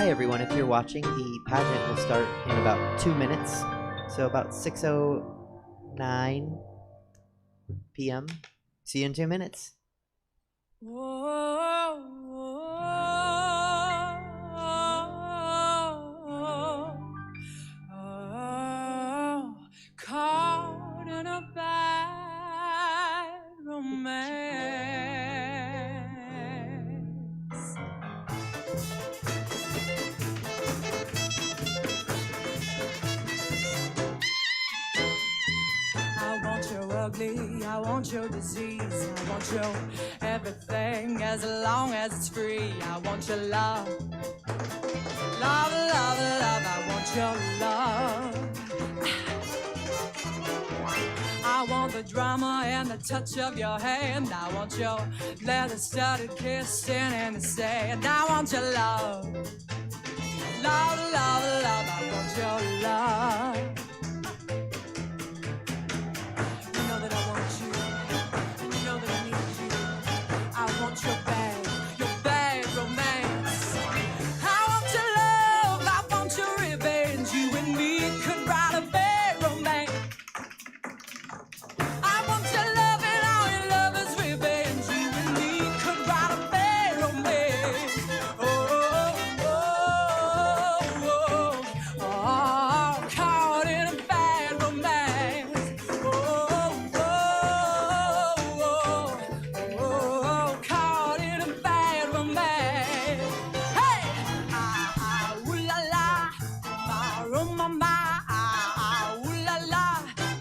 Hi everyone, if you're watching, the pageant will start in about 2 minutes, so about 6:09 p.m. See you in 2 minutes. Caught in a bad romance. I want your ugly, I want your disease, I want your everything as long as it's free. I want your love, love, love, love, I want your love. I want the drama and the touch of your hand. I want your leather-studded kissing in the sand. I want your love, love, love, love, I want your love. You know that I want you, you know that I need you. I want your bad romance. I want your love, I want your revenge. You and me could write a bad romance. I want your love and all your love is revenge. You and me could write a bad romance. Oh, caught in a bad romance. Caught in a bad romance. Hey, ooh la la, ooh la la.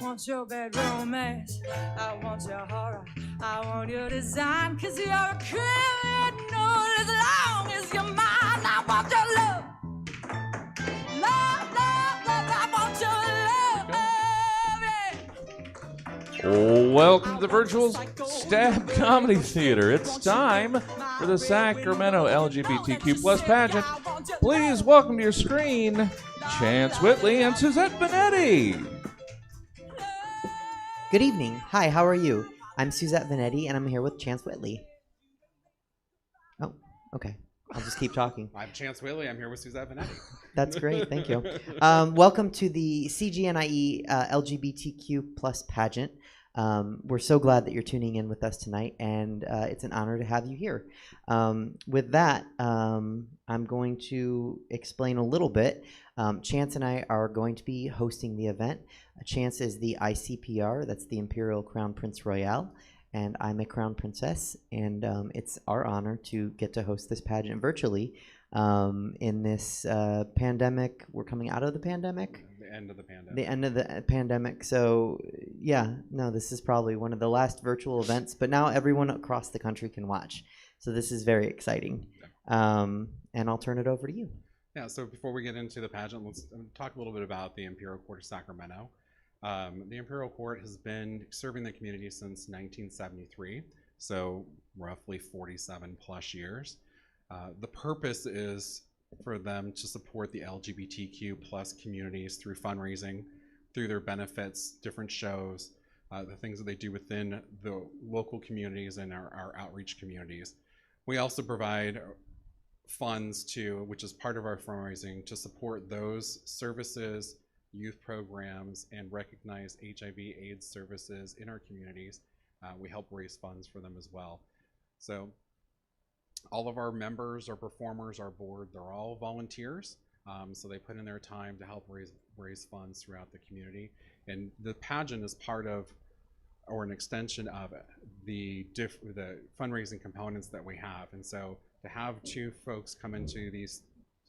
Want your bad romance, I want your horror, I want your design, 'cause you're a criminal as long as you're mine. I want your love, love, love, love, I want your love, yeah. Welcome to the virtual Stab Comedy Theater. It's time for the Sacramento LGBTQ Pageant. Please welcome to your screen Chance Whitley and Suzette Benetti. Good evening. Hi, how are you? I'm Suzette Venetti, and I'm here with Chance Whitley. Oh, okay. I'll just keep talking. I'm Chance Whitley. I'm here with Suzette Benetti. That's great. Thank you. Welcome to the CGNIE LGBTQ pageant. We're so glad that you're tuning in with us tonight, and it's an honor to have you here. With that, I'm going to explain a little bit. Chance and I are going to be hosting the event. Chance is the ICPR, that's the Imperial Crown Prince Royale, and I'm a Crown Princess, and it's our honor to get to host this pageant virtually in this pandemic. We're coming out of the pandemic. The end of the pandemic. The end of the pandemic. So, yeah, no, this is probably one of the last virtual events, but now everyone across the country can watch. So this is very exciting. And I'll turn it over to you. Yeah, so before we get into the pageant, let's talk a little bit about the Imperial Court of Sacramento. The Imperial Court has been serving the community since 1973, so roughly 47 plus years. The purpose is for them to support the LGBTQ plus communities through fundraising, through their benefits, different shows, the things that they do within the local communities and our outreach communities. We also provide funds which is part of our fundraising, to support those services, youth programs, and recognize HIV/AIDS services in our communities. We help raise funds for them as well. So all of our members, our performers, our board, they're all volunteers. So they put in their time to help raise funds throughout the community. And the pageant is part of, or an extension of, the fundraising components that we have. And so to have two folks come into these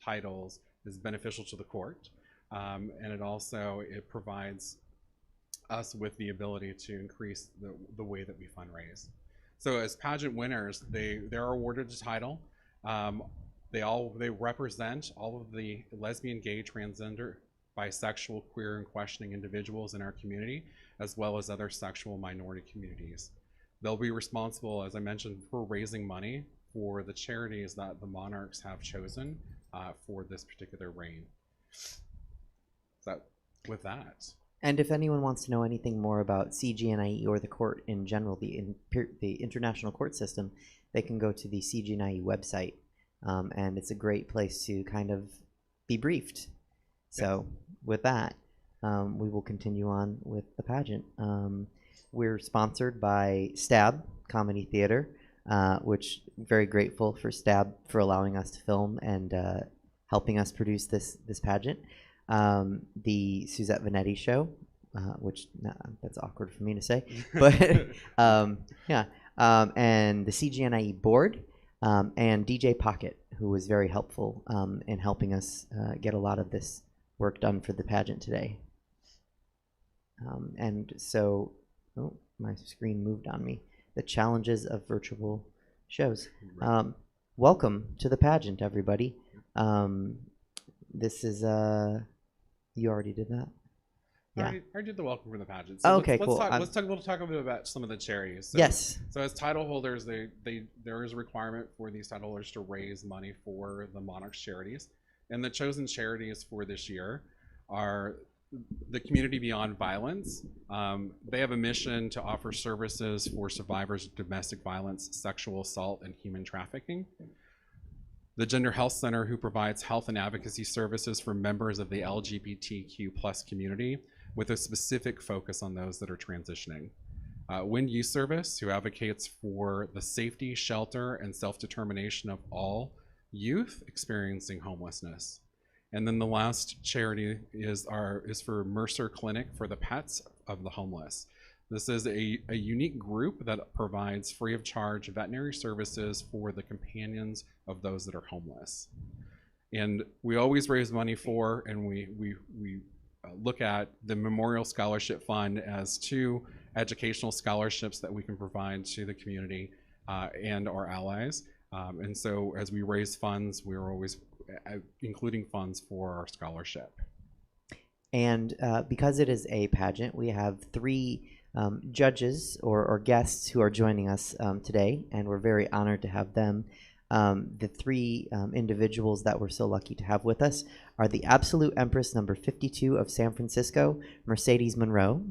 titles is beneficial to the court. And it provides us with the ability to increase the way that we fundraise. So as pageant winners, they're awarded a title. They represent all of the lesbian, gay, transgender, bisexual, queer, and questioning individuals in our community, as well as other sexual minority communities. They'll be responsible, as I mentioned, for raising money for the charities that the monarchs have chosen for this particular reign. With that. And if anyone wants to know anything more about CGNIE or the court in general, the international court system, they can go to the CGNIE website and it's a great place to kind of be briefed. So with that, we will continue on with the pageant. We're sponsored by Stab Comedy Theater, which very grateful for Stab for allowing us to film and helping us produce this pageant. The Suzette Vanetti Show, which that's awkward for me to say, but yeah, and the CGNIE board, and DJ Pocket, who was very helpful in helping us get a lot of this work done for the pageant today. And so, oh, my screen moved on me. The challenges of virtual shows. Welcome to the pageant, everybody. This is you already did that. Yeah, I did the welcome for the pageant. So okay, cool. Let's talk a bit about some of the charities. So, yes. So as title holders, there is a requirement for these title holders to raise money for the Monarchs charities, and the chosen charities for this year are the Community Beyond Violence. They have a mission to offer services for survivors of domestic violence, sexual assault, and human trafficking. The Gender Health Center, who provides health and advocacy services for members of the LGBTQ plus community, with a specific focus on those that are transitioning. Wind Youth Service, who advocates for the safety, shelter, and self-determination of all youth experiencing homelessness. And then the last charity is for Mercer Clinic for the Pets of the Homeless. This is a unique group that provides free of charge veterinary services for the companions of those that are homeless. And we always raise money for, and we look at the Memorial Scholarship Fund as 2 educational scholarships that we can provide to the community and our allies. And so as we raise funds, we're always including funds for our scholarship. And because it is a pageant, we have 3 judges or guests who are joining us today, and we're very honored to have them. The 3 individuals that we're so lucky to have with us are the Absolute Empress number 52 of San Francisco, Mercedes Monroe.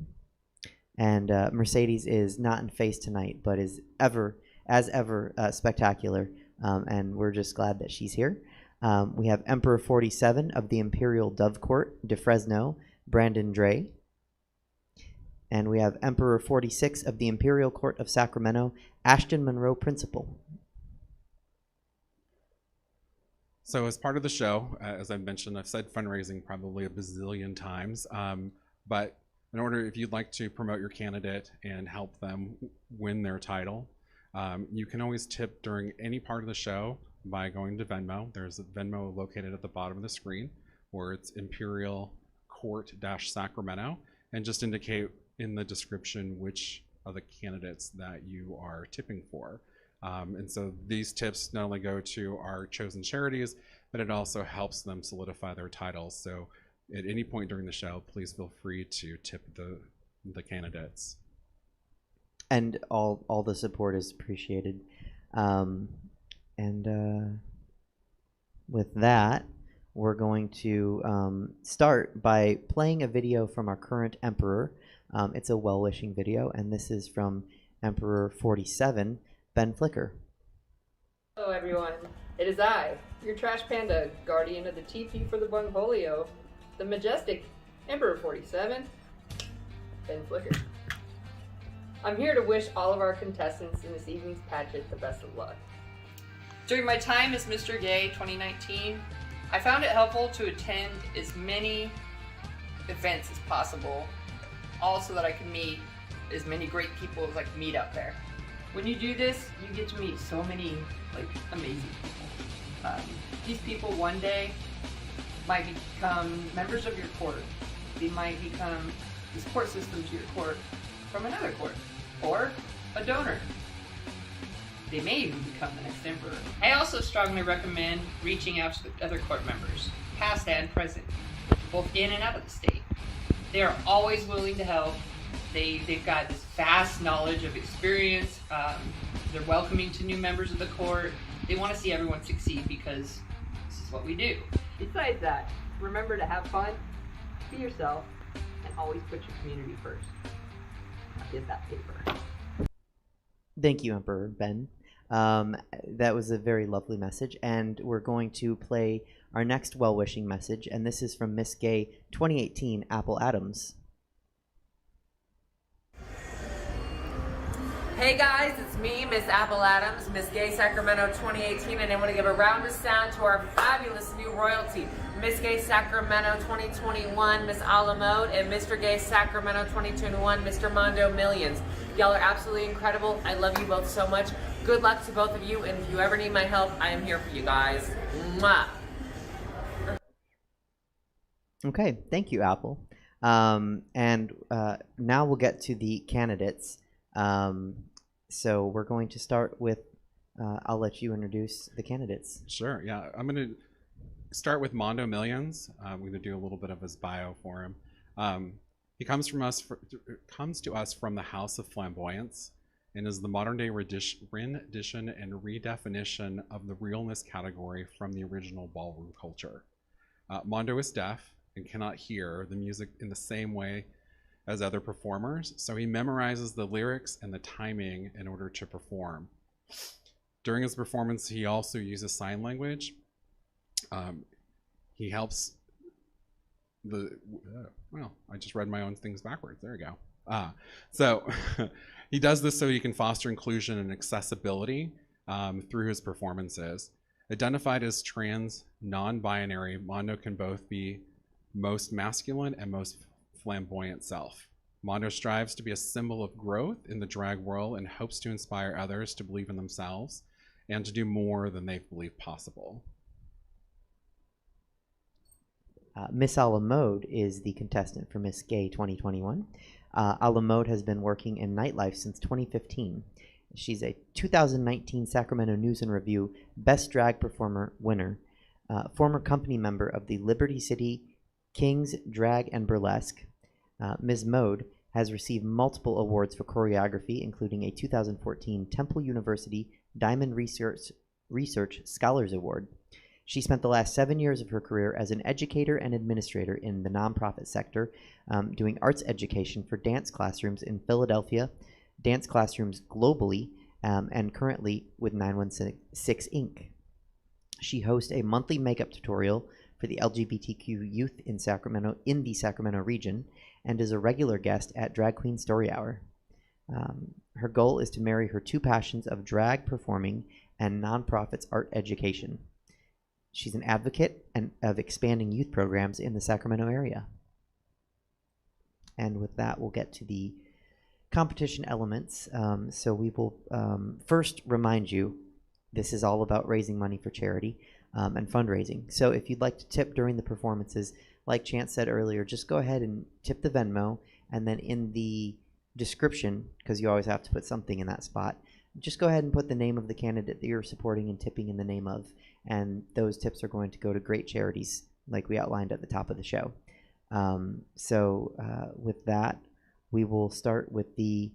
And Mercedes is not in face tonight, but is ever spectacular, and we're just glad that she's here. We have Emperor 47 of the Imperial Dove Court, de Fresno, Brandon Dre. And we have Emperor 46 of the Imperial Court of Sacramento, Ashton Monroe Principal. So as part of the show, as I mentioned, I've said fundraising probably a bazillion times, but in order, if you'd like to promote your candidate and help them win their title, you can always tip during any part of the show by going to Venmo. There's a Venmo located at the bottom of the screen, where it's Imperial Court-Sacramento, and just indicate in the description which of the candidates that you are tipping for. And so these tips not only go to our chosen charities, but it also helps them solidify their titles. So at any point during the show, please feel free to tip the candidates. And all the support is appreciated. With that, we're going to start by playing a video from our current emperor. It's a well-wishing video, and this is from Emperor 47, Ben Flicker. Hello everyone, it is I, your trash panda, guardian of the TP for the Bungholio, the majestic Emperor 47, Ben Flicker. I'm here to wish all of our contestants in this evening's pageant the best of luck. During my time as Mr. Gay 2019, I found it helpful to attend as many events as possible, all so that I could meet as many great people as I could meet out there. When you do this, you get to meet so many amazing people. These people one day might become members of your court. They might become the support system to your court from another court, or a donor. They may even become the next emperor. I also strongly recommend reaching out to the other court members, past and present, both in and out of the state. They are always willing to help. They've got this vast knowledge of experience. They're welcoming to new members of the court. They want to see everyone succeed because this is what we do. Besides that, remember to have fun, be yourself, and always put your community first. Now get that paper. Thank you, Emperor Ben. That was a very lovely message, and we're going to play our next well-wishing message, and this is from Miss Gay 2018, Apple Adams. Hey guys, it's me, Miss Apple Adams, Miss Gay Sacramento 2018, and I want to give a round of sound to our fabulous new royalty, Miss Gay Sacramento 2021, Miss A La Mode, and Mr. Gay Sacramento 2021, Mr. Mondo Millions. Y'all are absolutely incredible. I love you both so much. Good luck to both of you, and if you ever need my help, I am here for you guys. Mwah. Okay, thank you, Apple. And now we'll get to the candidates. So we're going to start with, I'll let you introduce the candidates. Sure, yeah. I'm going to start with Mondo Millions. I'm going to do a little bit of his bio for him. He comes to us from the House of Flamboyance and is the modern-day rendition and redefinition of the realness category from the original ballroom culture. Mondo is deaf and cannot hear the music in the same way as other performers, so he memorizes the lyrics and the timing in order to perform. During his performance, he also uses sign language. He helps well, I just read my own things backwards. There we go. So he does this so he can foster inclusion and accessibility through his performances. Identified as trans, non-binary, Mondo can both be most masculine and most flamboyant self. Mondo strives to be a symbol of growth in the drag world and hopes to inspire others to believe in themselves and to do more than they believe possible. Miss A La Mode is the contestant for Miss Gay 2021. A La Mode has been working in nightlife since 2015. She's a 2019 Sacramento News and Review Best Drag Performer winner, former company member of the Liberty City Kings Drag and Burlesque. Ms. Mode has received multiple awards for choreography, including a 2014 Temple University Diamond Research Scholars Award. She spent the last 7 years of her career as an educator and administrator in the nonprofit sector, doing arts education for dance classrooms in Philadelphia, dance classrooms globally, and currently with 916 Inc. She hosts a monthly makeup tutorial for the LGBTQ youth in the Sacramento region, and is a regular guest at Drag Queen Story Hour. Her goal is to marry her two passions of drag performing and nonprofits art education. She's an advocate of expanding youth programs in the Sacramento area. And with that, we'll get to the competition elements. So we will first remind you, this is all about raising money for charity and fundraising. So if you'd like to tip during the performances, like Chance said earlier, just go ahead and tip the Venmo, and then in the description, because you always have to put something in that spot, just go ahead and put the name of the candidate that you're supporting and tipping in the name of, and those tips are going to go to great charities like we outlined at the top of the show. With that, we will start with the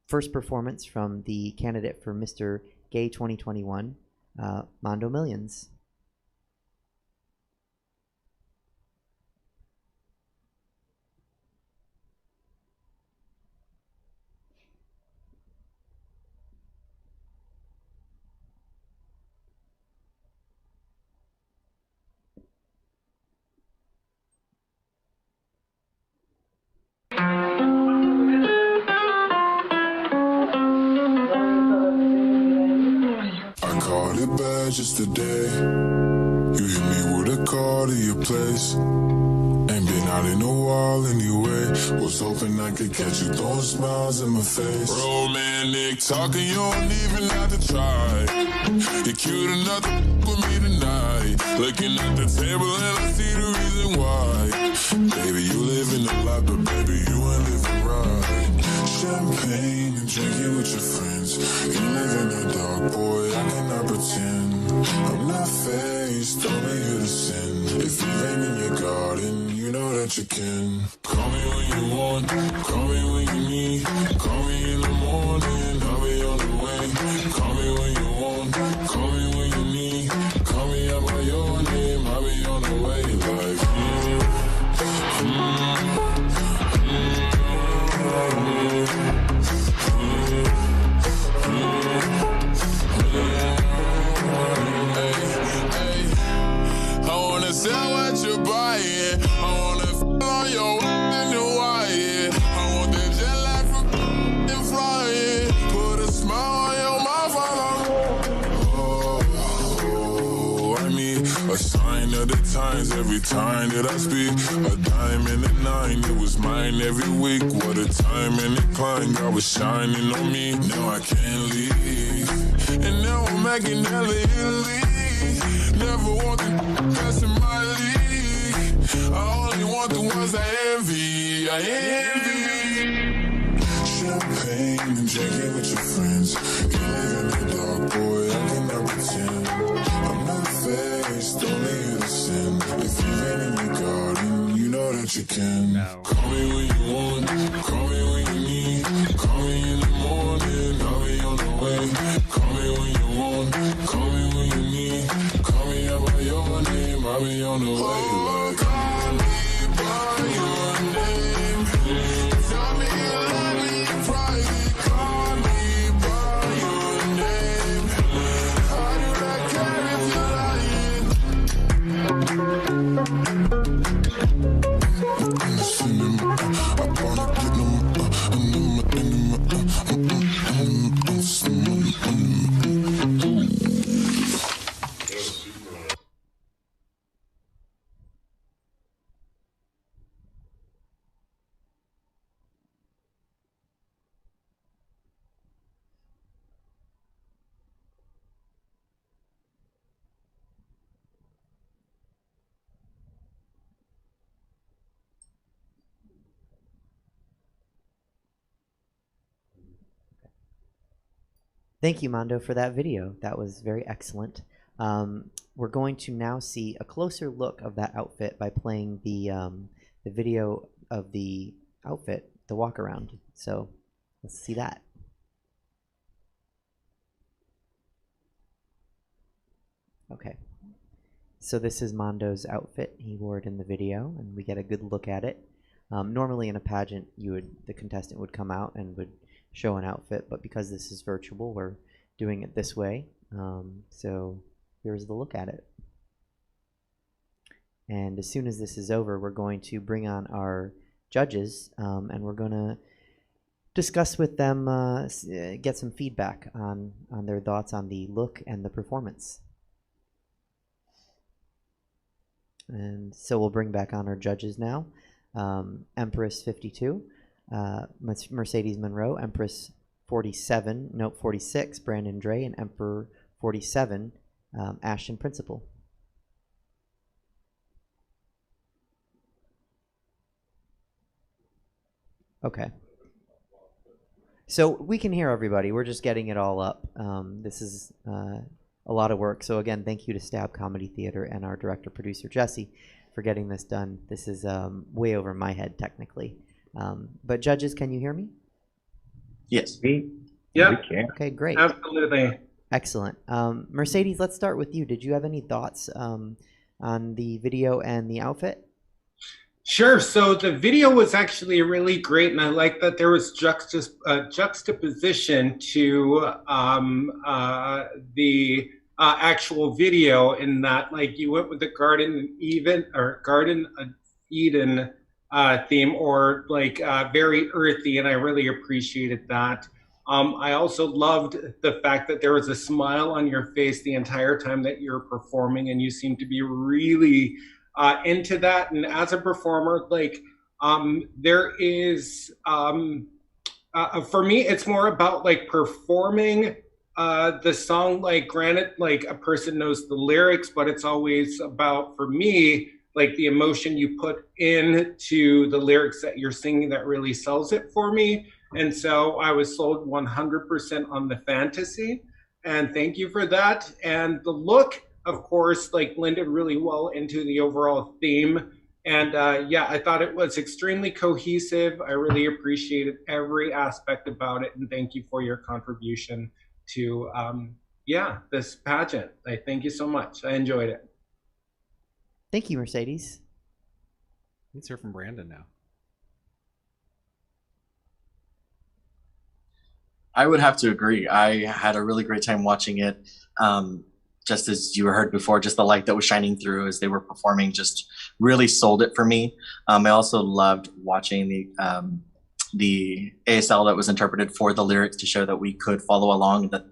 first performance from the candidate for Mr. Gay 2021, Mondo Millions. Just today, you hit me with a call to your place. Ain't been out in a while anyway. Was hoping I could catch you throwing smiles in my face. Romantic talking, you don't even have to try. You're cute enough to with me tonight. Looking at the table and I see the reason why. Baby, you living a lot, but baby, you ain't living right. Champagne and drinking with your friends. You live in the dark, boy, I cannot pretend. I'm not faced, only you to sin. If you ain't in your garden, you know that you can. Call me when you want, call me when you need. Call me in the morning, I'll be on the way. Call me when you want, call me when you need. Call me out by your name, I'll be on the way. Like, sign of the times every time that I speak. A dime and a nine, it was mine every week. What a time and a climb, God was shining on me. Now I can't leave, and now I'm making hella Italy. Never want the best in my league. I only want the ones I envy. I envy. Champagne and drinking with your friends. You live in the dark, boy, I cannot pretend. I'm not faced, only you to sin. If you've been in your garden, you know that you can. No. Call me when you want, call me when you need. Call me in the morning, I'll be on the way. Call me when you want, call me when you need. Call me out by your name, I'll be on the way. Like, call me by your name. Tell me you love me in private. Call me by your name. I do not care if you're lying. I'm listening, I wanna get them, Thank you, Mondo, for that video. That was very excellent. We're going to now see a closer look of that outfit by playing the video of the outfit, the walk around. So let's see that. Okay. So this is Mondo's outfit. He wore it in the video, and we get a good look at it. Normally in a pageant, the contestant would come out and would show an outfit, but because this is virtual, we're doing it this way. So here's the look at it. And as soon as this is over, we're going to bring on our judges, and we're going to discuss with them, get some feedback on their thoughts on the look and the performance. And so we'll bring back on our judges now. Empress 52, Mercedes Monroe, Empress 47, nope, 46, Brandon Dre, and Emperor 47, Ashton Principal. Okay. So we can hear everybody. We're just getting it all up. This is a lot of work. So again, thank you to Stab Comedy Theater and our director-producer, Jesse, for getting this done. This is way over my head, technically. But judges, can you hear me? Yes. Yeah. We can. Okay, great. Absolutely. Excellent. Mercedes, let's start with you. Did you have any thoughts on the video and the outfit? Sure. So the video was actually really great, and I like that there was juxtaposition to the actual video, in that, like, you went with the Garden of Eden theme, or like very earthy, and I really appreciated that. I also loved the fact that there was a smile on your face the entire time that you were performing, and you seemed to be really into that. And as a performer, like, there is, for me, it's more about like performing the song. Like, granted, like, a person knows the lyrics, but it's always about, for me, like, the emotion you put into the lyrics that you're singing that really sells it for me. And so I was sold 100% on the fantasy, and thank you for that. And the look, of course, like, blended really well into the overall theme. And yeah, I thought it was extremely cohesive. I really appreciated every aspect about it, and thank you for your contribution to yeah, this pageant. I thank you so much. I enjoyed it. Thank you, Mercedes. Let's hear from Brandon now. I would have to agree. I had a really great time watching it. Just as you heard before, just the light that was shining through as they were performing just really sold it for me. I also loved watching the ASL that was interpreted for the lyrics to show that we could follow along, that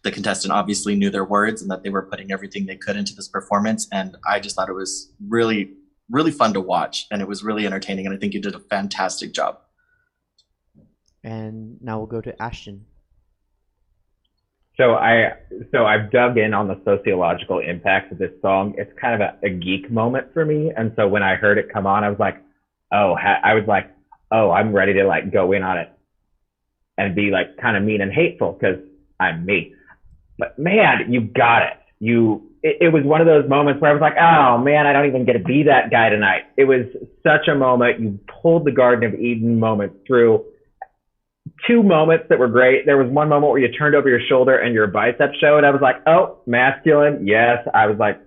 the contestant obviously knew their words and that they were putting everything they could into this performance. And I just thought it was really, really fun to watch, and it was really entertaining, and I think you did a fantastic job. And now we'll go to Ashton. So I've dug in on the sociological impacts of this song. It's kind of a geek moment for me. And so when I heard it come on, I was like, oh, I'm ready to like go in on it and be like kind of mean and hateful because I'm me. But man, you got it. It was one of those moments where I was like, oh man, I don't even get to be that guy tonight. It was such a moment. You pulled the Garden of Eden moment through. Two moments that were great. There was one moment where you turned over your shoulder and your bicep showed. I was like, oh, masculine. Yes. I was like,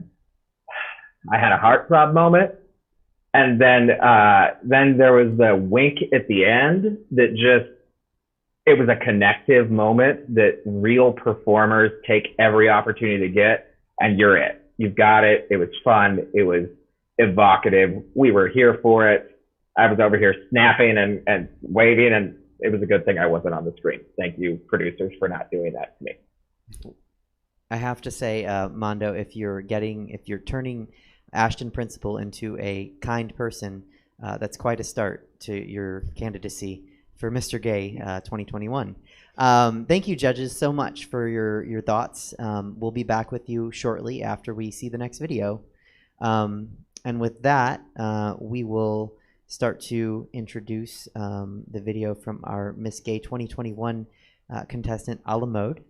I had a heartthrob moment. And then there was the wink at the end that it was a connective moment that real performers take every opportunity to get, and you're it. You've got it. It was fun. It was evocative. We were here for it. I was over here snapping and waving, and it was a good thing I wasn't on the screen. Thank you, producers, for not doing that to me. I have to say, Mondo, if you're turning Ashton Principal into a kind person, that's quite a start to your candidacy for Mr. Gay 2021. Thank you, judges, so much for your thoughts. We'll be back with you shortly after we see the next video. And with that, we will start to introduce the video from our Miss Gay 2021 contestant, a la mode.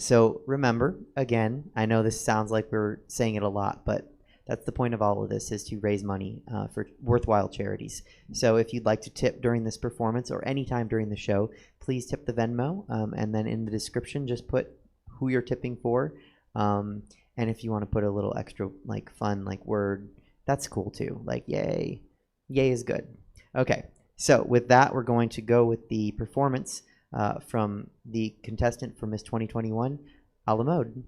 So remember, again, I know this sounds like we're saying it a lot, but that's the point of all of this, is to raise money for worthwhile charities. So if you'd like to tip during this performance or anytime during the show, please tip the Venmo, and then in the description just put who you're tipping for. And if you want to put a little extra like fun like word, that's cool too. Like yay. Yay is good. Okay, so with that, we're going to go with the performance from the contestant for Miss 2021, a la mode.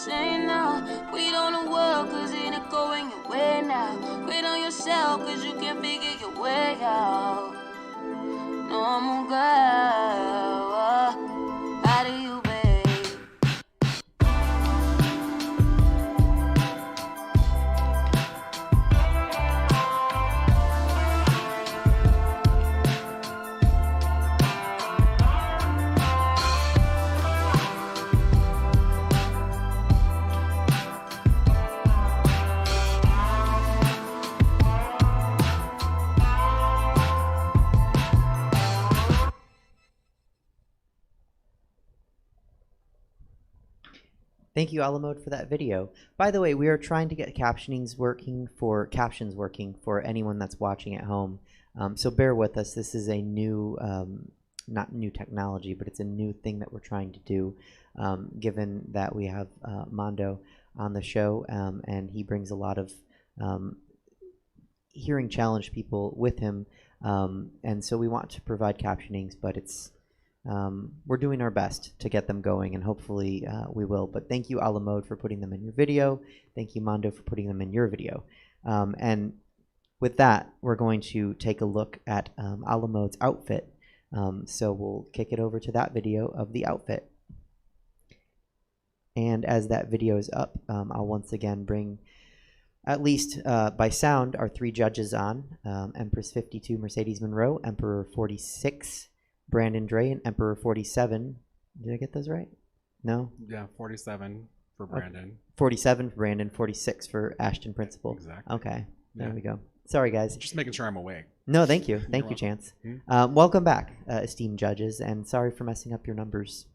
saying now. Wait on the world, cause it ain't going your way now. Wait on yourself, cause you can't figure your way out. Normal girl, how do you, babe? Thank you, Alamode, for that video. By the way, we are trying to get captions working for anyone that's watching at home. So bear with us. This is a new, not new technology, but it's a new thing that we're trying to do, given that we have Mondo on the show, and he brings a lot of hearing challenged people with him. And so we want to provide captionings, but it's we're doing our best to get them going, and hopefully we will. But thank you, Alamode, for putting them in your video. Thank you, Mondo, for putting them in your video. And with that, we're going to take a look at Alamode's outfit. So we'll kick it over to that video of the outfit. And as that video is up, I'll once again bring, at least by sound, our three judges on. Empress 52, Mercedes Monroe, Emperor 46, Brandon Dre, and Emperor 47. Did I get those right? No? Yeah, 47 for Brandon. Okay. 47 for Brandon, 46 for Ashton Principal. Exactly. Okay, there Yeah. we go. Sorry, guys. Just making sure I'm awake. No, thank you. Thank you, welcome. Chance. Welcome back, esteemed judges, and sorry for messing up your numbers.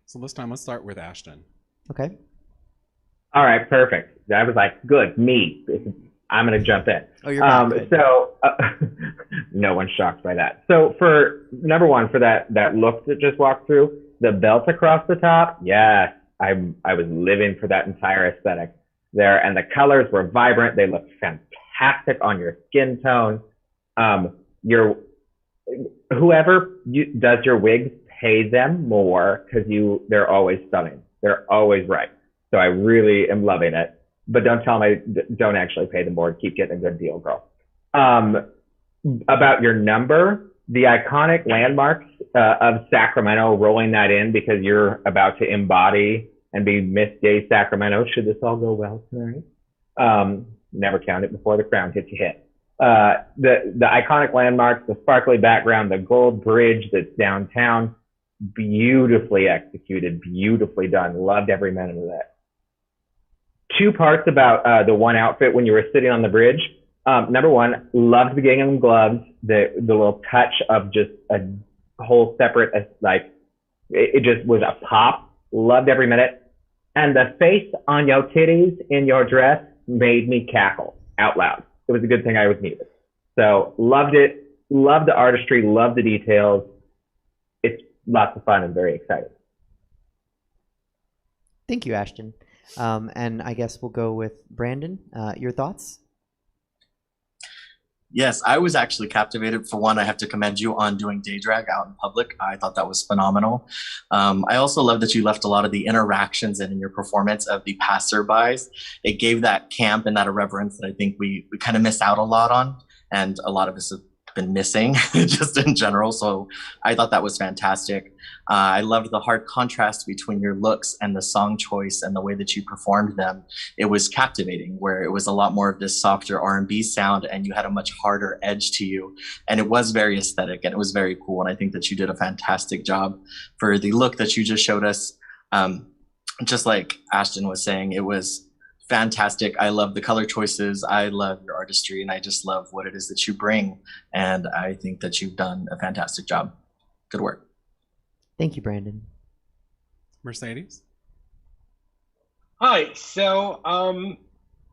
So this time, let's start with Ashton. Okay. All right, perfect. I was like, good, me. I'm going to jump in. Oh, you're back. Good. So no one's shocked by that. So for number one, for that look that just walked through, the belt across the top, yes, I was living for that entire aesthetic there. And the colors were vibrant. They looked fantastic on your skin tone. Whoever does your wigs, pay them more because they're always stunning. They're always right. So I really am loving it. But don't tell me, don't actually pay them more. Keep getting a good deal, girl. About your number, the iconic landmarks of Sacramento, rolling that in because you're about to embody and be Miss Gay Sacramento, should this all go well tonight. Never count it before the crown hits your head. The iconic landmarks, the sparkly background, the gold bridge that's downtown, beautifully executed, beautifully done. Loved every minute of that. Two parts about the one outfit when you were sitting on the bridge. Number one, loved the gingham gloves, the little touch of just a whole separate, it just was a pop. Loved every minute. And the face on your titties in your dress made me cackle out loud. It was a good thing I was muted. So loved it, loved the artistry, loved the details. It's lots of fun and very exciting. Thank you, Ashton. And I guess we'll go with Brandon. Your thoughts? Yes, I was actually captivated. For one, I have to commend you on doing day drag out in public. I thought that was phenomenal. I also love that you left a lot of the interactions in your performance of the passerbys. It gave that camp and that irreverence that I think we kind of miss out a lot on, and a lot of us have been missing just in general. So I thought that was fantastic. I loved the hard contrast between your looks and the song choice and the way that you performed them. It was captivating, where it was a lot more of this softer R&B sound and you had a much harder edge to you. And it was very aesthetic and it was very cool. And I think that you did a fantastic job for the look that you just showed us. Just like Ashton was saying, it was fantastic. I love the color choices. I love your artistry, and I just love what it is that you bring. And I think that you've done a fantastic job. Good work. Thank you, Brandon. Mercedes? Hi. So,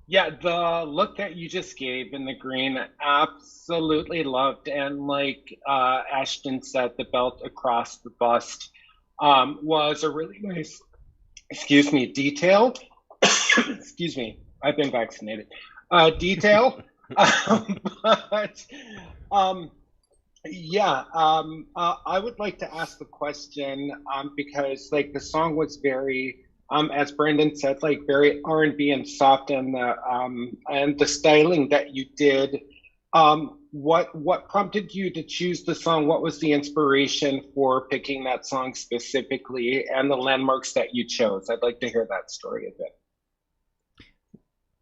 yeah, the look that you just gave in the green, absolutely loved. And like Ashton said, the belt across the bust was a really nice, detail. Excuse me, I've been vaccinated. Detail. But Yeah, I would like to ask the question because like the song was very, as Brandon said, like very R&B and soft, and the styling that you did. What prompted you to choose the song? What was the inspiration for picking that song specifically, and the landmarks that you chose? I'd like to hear that story a bit.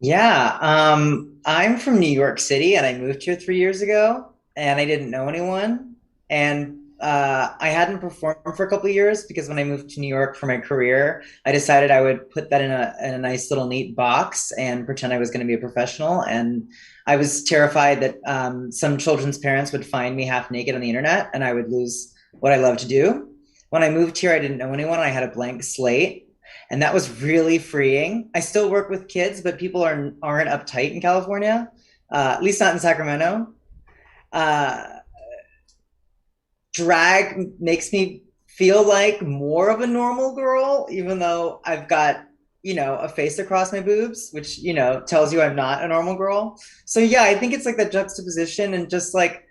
Yeah, I'm from New York City and I moved here 3 years ago and I didn't know anyone. And I hadn't performed for a couple of years because when I moved to New York for my career, I decided I would put that in a nice little neat box and pretend I was going to be a professional. And I was terrified that some children's parents would find me half naked on the internet and I would lose what I love to do. When I moved here, I didn't know anyone. I had a blank slate. And that was really freeing. I still work with kids, but people aren't uptight in California, at least not in Sacramento. Uh, Drag makes me feel like more of a normal girl, even though I've got, a face across my boobs, which, tells you I'm not a normal girl. So yeah, I think it's like the juxtaposition and just like,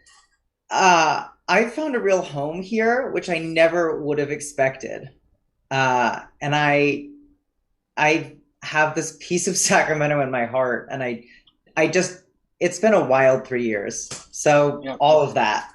I found a real home here, which I never would have expected. And I have this piece of Sacramento in my heart, and I just, it's been a wild 3 years. So Yeah. all of that.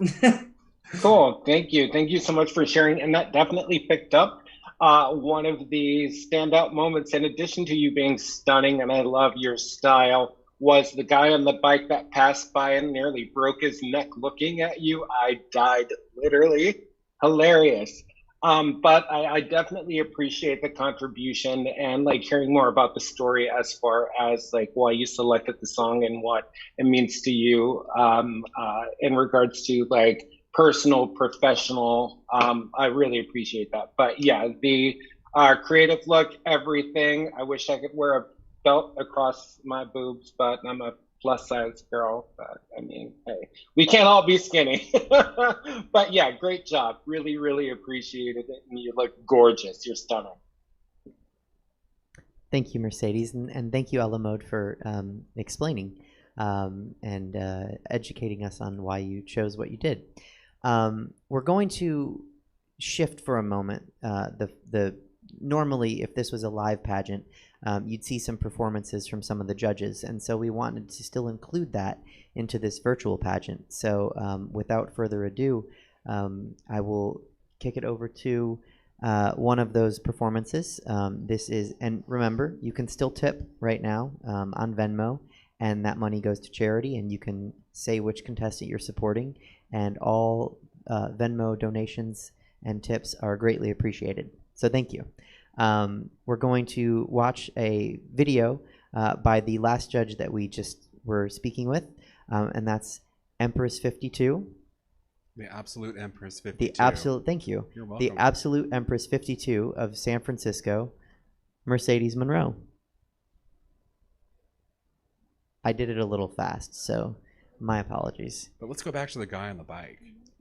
Cool. Thank you. Thank you so much for sharing. And that definitely picked up one of the standout moments, in addition to you being stunning, and I love your style, was the guy on the bike that passed by and nearly broke his neck looking at you. I died, literally. Hilarious. But I definitely appreciate the contribution and like hearing more about the story as far as like why you selected the song and what it means to you in regards to like personal, professional. I really appreciate that. But yeah, the creative look, everything. I wish I could wear a belt across my boobs, but I'm a plus size girl. But I mean, hey, we can't all be skinny. But yeah, great job. Really, really appreciated it. And you look gorgeous. You're stunning. Thank you, Mercedes, and thank you, Alamode, for explaining and educating us on why you chose what you did. We're going to shift for a moment. Normally, if this was a live pageant, you'd see some performances from some of the judges, and so we wanted to still include that into this virtual pageant. So without further ado, I will kick it over to one of those performances. This is, and remember, you can still tip right now on Venmo, and that money goes to charity, and you can say which contestant you're supporting, and all Venmo donations and tips are greatly appreciated. So thank you. We're going to watch a video by the last judge that we just were speaking with, and that's Empress 52. The absolute Empress 52. The absolute, thank you. You're welcome. The absolute Empress 52 of San Francisco, Mercedes Monroe. I did it a little fast, so my apologies. But let's go back to the guy on the bike.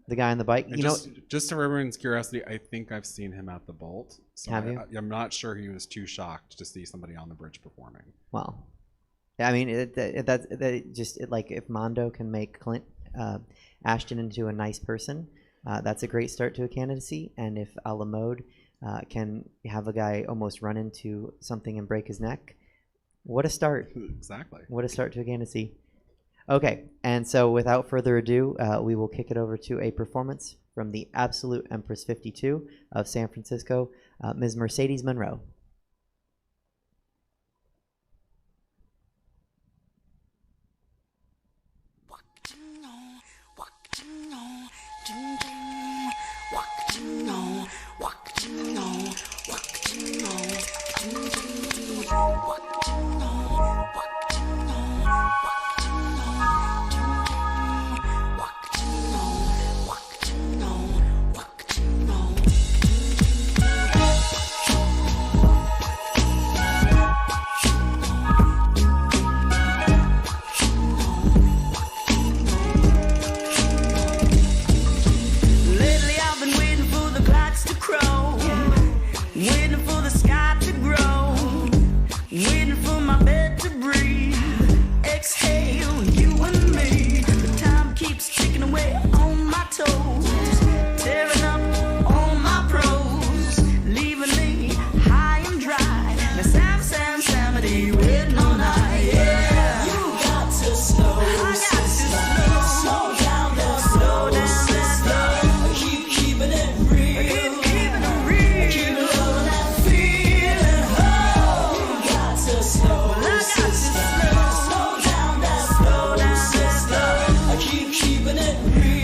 The guy on the bike, And just for everyone's curiosity, I think I've seen him at the Bolt. So Have you? I'm not sure he was too shocked to see somebody on the bridge performing. well, I mean, that's just like if Mondo can make Clint Ashton into a nice person, that's a great start to a candidacy. And if Alamode can have a guy almost run into something and break his neck, what a start. Exactly. What a start to a candidacy. Okay, and so without further ado, we will kick it over to a performance from the absolute Empress 52 of San Francisco, Ms. Mercedes Monroe.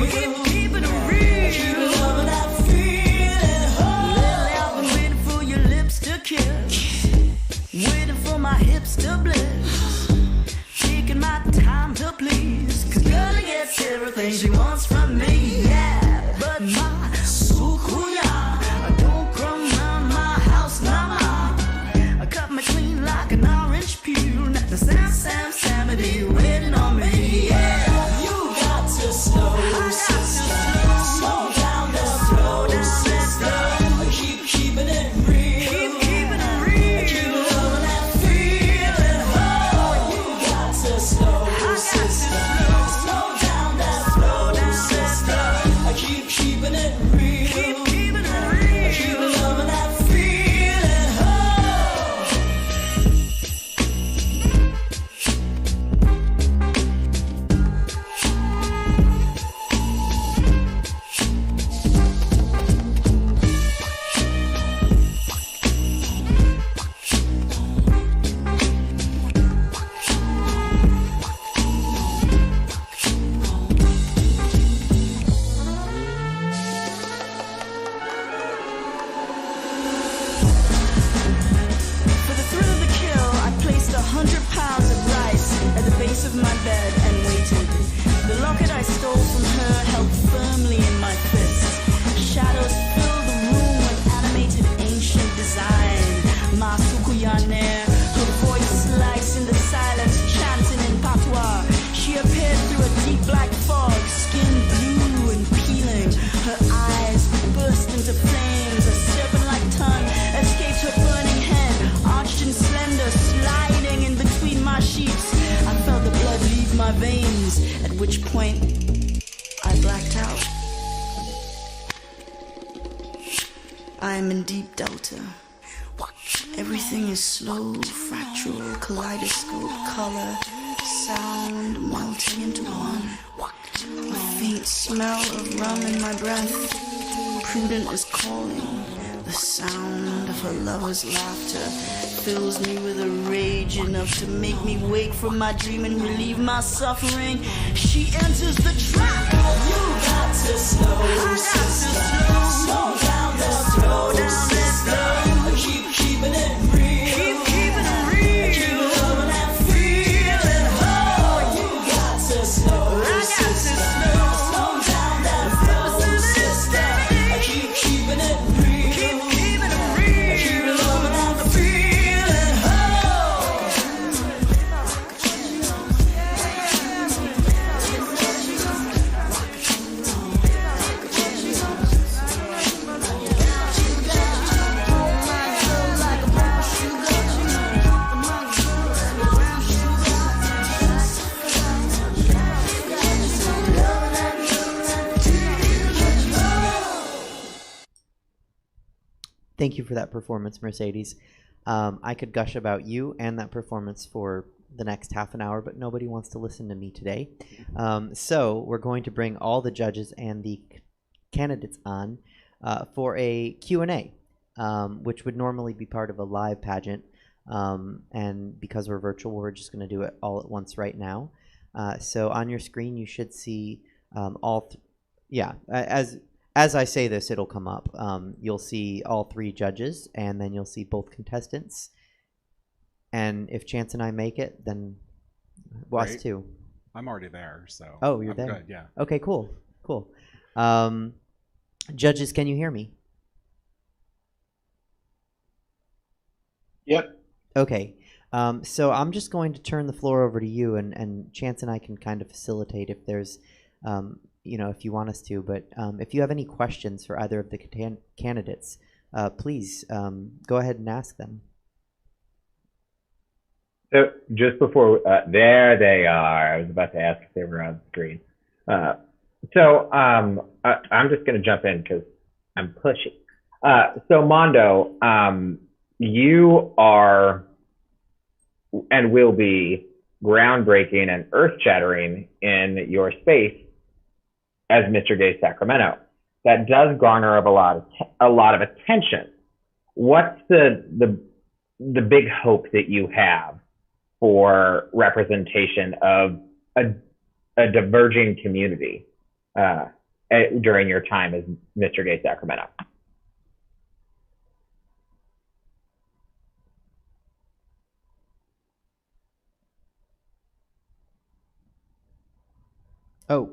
keeping it real. Keep loving that feeling. Lately I've been waiting for your lips to kiss, waiting for my hips to bliss, taking my time to please. 'Cause girl gets everything she wants from me, yeah. But my sukuya, I don't come round my house, nah. I cut me clean like an orange peel. Now the Samity waiting on me, yeah. You got to slow, sister. Slow down, sister. Keeping it real. Keeping it real. Keep loving that feeling. Oh, you got to slow, sister. Slow down, sister. I keep keeping it real. Keeping it real. Keep loving that feeling. Oh. For the thrill of the kill, I placed 100 pounds of rice at the base of my bed and waited. The locket I stole from her held firmly in my fist. Shadows filled the room with animated ancient design. Ma Sukuyane, her voice sliced in the silence, chanting in patois. She appeared through a deep black fog, skin blue and peeling. Her eyes burst into flames. A serpent-like tongue escaped her burning head, arched and slender, sliding in between my sheets. I felt the blood leave my veins, at which point I blacked out. I am in deep delta. Everything is slow, fractal, kaleidoscope, color, sound melting into one. A faint smell of rum in my breath. Prudent is calling. The sound of her lover's laughter fills me with a rage enough to make me wake from my dream and relieve my suffering. She enters the trap. You got to slow, sister. Slow down, sister. Keep keeping it real. Keep keeping it real. Keep loving that feeling. Oh, you got to slow, sister. Slow down that flow, sister. Keep keeping it real. Keep keeping it real. Keep loving that feeling. Oh. Thank you for that performance, Mercedes. I could gush about you and that performance for the next half an hour, but nobody wants to listen to me today. So we're going to bring all the judges and the candidates on for a Q&A, which would normally be part of a live pageant. And because we're virtual, we're just going to do it all at once right now. So on your screen, you should see as I say this, it'll come up. You'll see all three judges, and then you'll see both contestants. And if Chance and I make it, then us too. I'm already there, so. Oh, you're I'm there. Good, yeah. Okay, cool. Judges, can you hear me? Yep. Okay. So I'm just going to turn the floor over to you, and Chance and I can kind of facilitate if there's if you want us to, but if you have any questions for either of the candidates, please go ahead and ask them. So just before, there they are. I was about to ask if they were on the screen. I'm just going to jump in because I'm pushy. So Mondo, you are and will be groundbreaking and earth-shattering in your space as Mr. Gay Sacramento. That does garner a lot of attention. What's the big hope that you have for representation of a diverging community during your time as Mr. Gay Sacramento. Oh,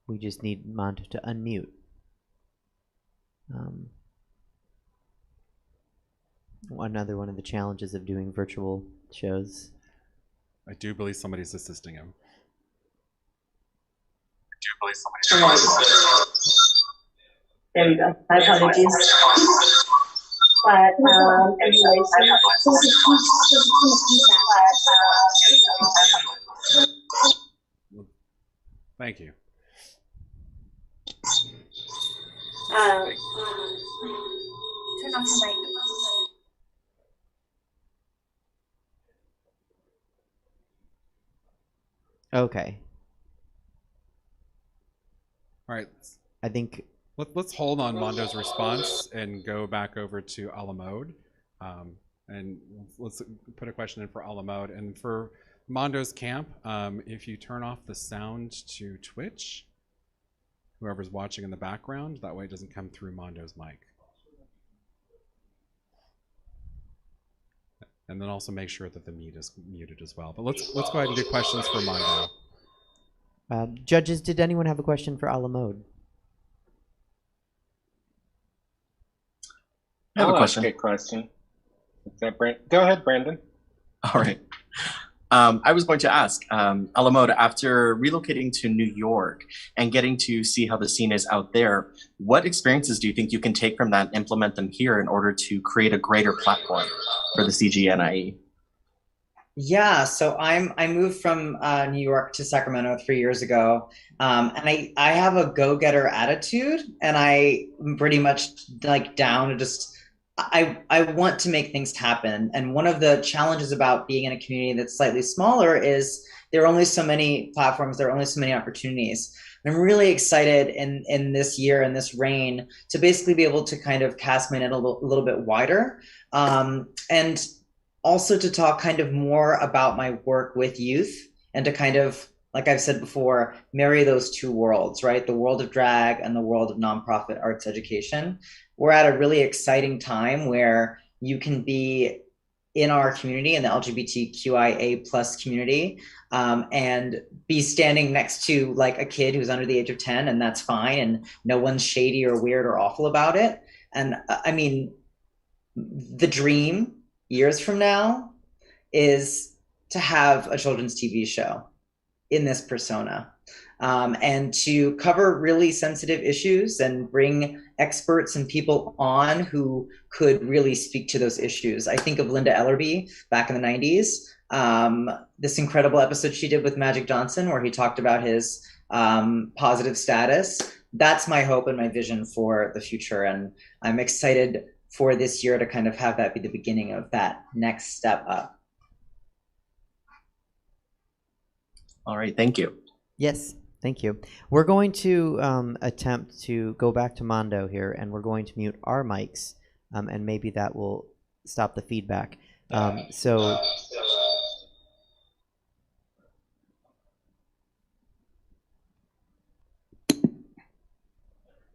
we just need Mondo to unmute. Another one of the challenges of doing virtual shows. I do believe somebody's assisting him. There we go. My apologies. But Thank you. turn off your mic. Okay. All right. I think Let's hold on Mondo's response and go back over to Alamode. And let's put a question in for Alamode. And for Mondo's camp, if you turn off the sound to Twitch, whoever's watching in the background, that way it doesn't come through Mondo's mic. And then also make sure that the mute is muted as well. But let's go ahead and do questions for Mondo. Judges, did anyone have a question for Alamode? I have a question. Good question. Go ahead, Brandon. All right. I was going to ask, Alamode, after relocating to New York and getting to see how the scene is out there, what experiences do you think you can take from that and implement them here in order to create a greater platform for the CGNIE? Yeah, so I moved from New York to Sacramento 3 years ago, and I have a go-getter attitude, and I'm pretty much like down to just I want to make things happen. And one of the challenges about being in a community that's slightly smaller is there are only so many platforms, there are only so many opportunities. And I'm really excited in this year, in this reign, to basically be able to kind of cast my net a little bit wider, and also to talk kind of more about my work with youth and to kind of, like I've said before, marry those two worlds, right? The world of drag and the world of nonprofit arts education. We're at a really exciting time where you can be in our community, in the LGBTQIA plus community, and be standing next to like a kid who's under the age of 10, and that's fine, and no one's shady or weird or awful about it. And I mean, the dream years from now is to have a children's TV show in this persona, and to cover really sensitive issues and bring experts and people on who could really speak to those issues. I think of Linda Ellerby back in the 90s, this incredible episode she did with Magic Johnson where he talked about his positive status. That's my hope and my vision for the future. And I'm excited for this year to kind of have that be the beginning of that next step up. All right, thank you. Yes, thank you. We're going to attempt to go back to Mondo here, and we're going to mute our mics, and maybe that will stop the feedback. So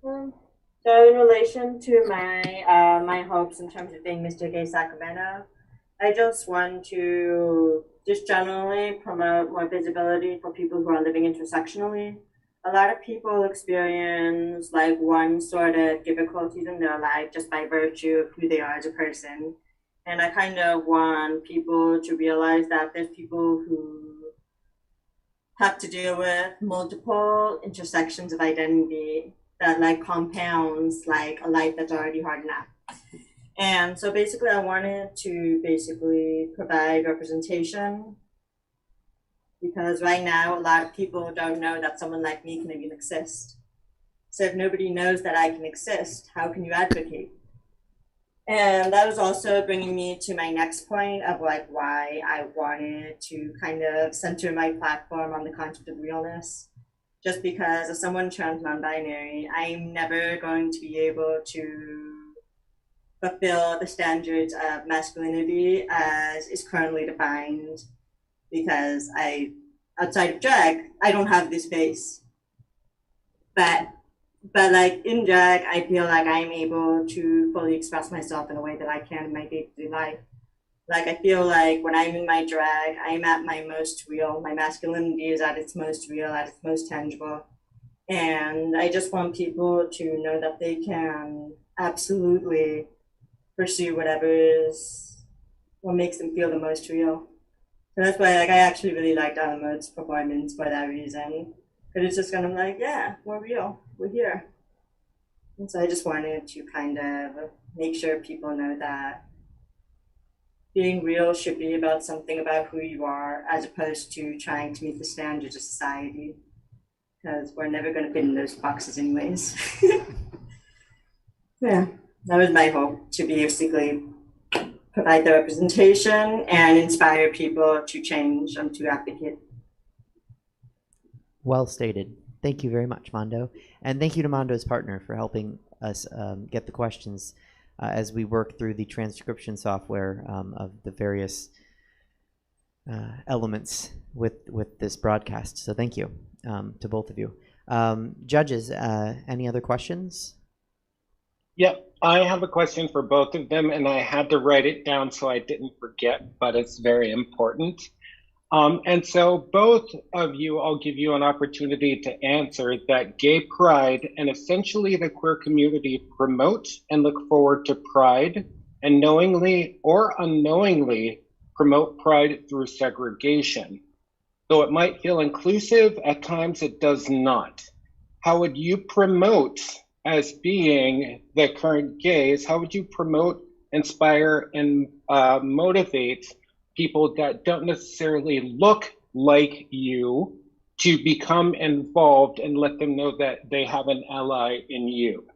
in relation to my my hopes in terms of being Mr. Gay Sacramento, I just want to just generally promote more visibility for people who are living intersectionally. A lot of people experience like one sort of difficulties in their life just by virtue of who they are as a person. And I kind of want people to realize that there's people who have to deal with multiple intersections of identity that like compounds like a life that's already hard enough. And so basically I wanted to basically provide representation, because right now a lot of people don't know that someone like me can even exist. So if nobody knows that I can exist, how can you advocate? And that was also bringing me to my next point of like why I wanted to kind of center my platform on the concept of realness. Just because as someone trans non-binary, I'm never going to be able to fulfill the standards of masculinity as is currently defined, because I outside of drag, I don't have this space. But like in drag, I feel like I'm able to fully express myself in a way that I can in my day-to-day life. Like, I feel like when I'm in my drag, I'm at my most real. My masculinity is at its most real, at its most tangible. And I just want people to know that they can absolutely pursue whatever is what makes them feel the most real. So that's why, like, I actually really liked Alamode's performance for that reason. Because it's just kind of like, yeah, we're real, we're here. And so I just wanted to kind of make sure people know that being real should be about something about who you are, as opposed to trying to meet the standards of society. Because we're never going to fit in those boxes anyways. Yeah, that was my hope, to basically provide the representation and inspire people to change and to advocate. Well stated. Thank you very much, Mondo. And thank you to Mondo's partner for helping us get the questions as we work through the transcription software of the various elements with this broadcast. So thank you to both of you. Judges, any other questions? Yep, I have a question for both of them, and I had to write it down so I didn't forget, but it's very important. And so both of you, I'll give you an opportunity to answer that gay pride and essentially the queer community promote and look forward to pride, and knowingly or unknowingly promote pride through segregation. Though it might feel inclusive, at times it does not. How would you promote, as being the current gays, how would you promote, inspire, and motivate people that don't necessarily look like you to become involved and let them know that they have an ally in you?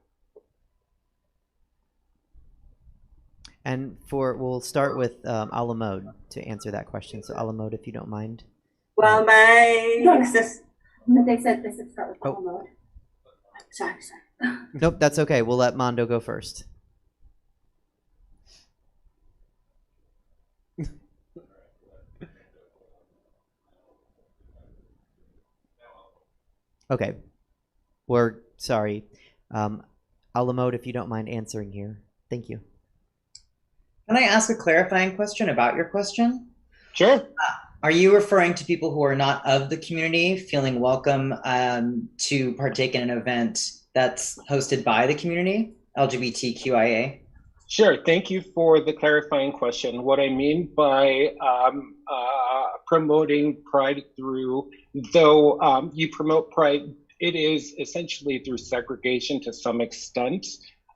And we'll start with Alamode to answer that question. So Alamode, if you don't mind. Well, they said start with mode. Sorry. Nope, that's okay. We'll let Mondo go first. Okay. We're sorry. Alamode, if you don't mind answering here. Thank you. Can I ask a clarifying question about your question? Sure. Are you referring to people who are not of the community feeling welcome to partake in an event that's hosted by the community, LGBTQIA? Sure, thank you for the clarifying question. What I mean by promoting pride through, though you promote pride, it is essentially through segregation to some extent.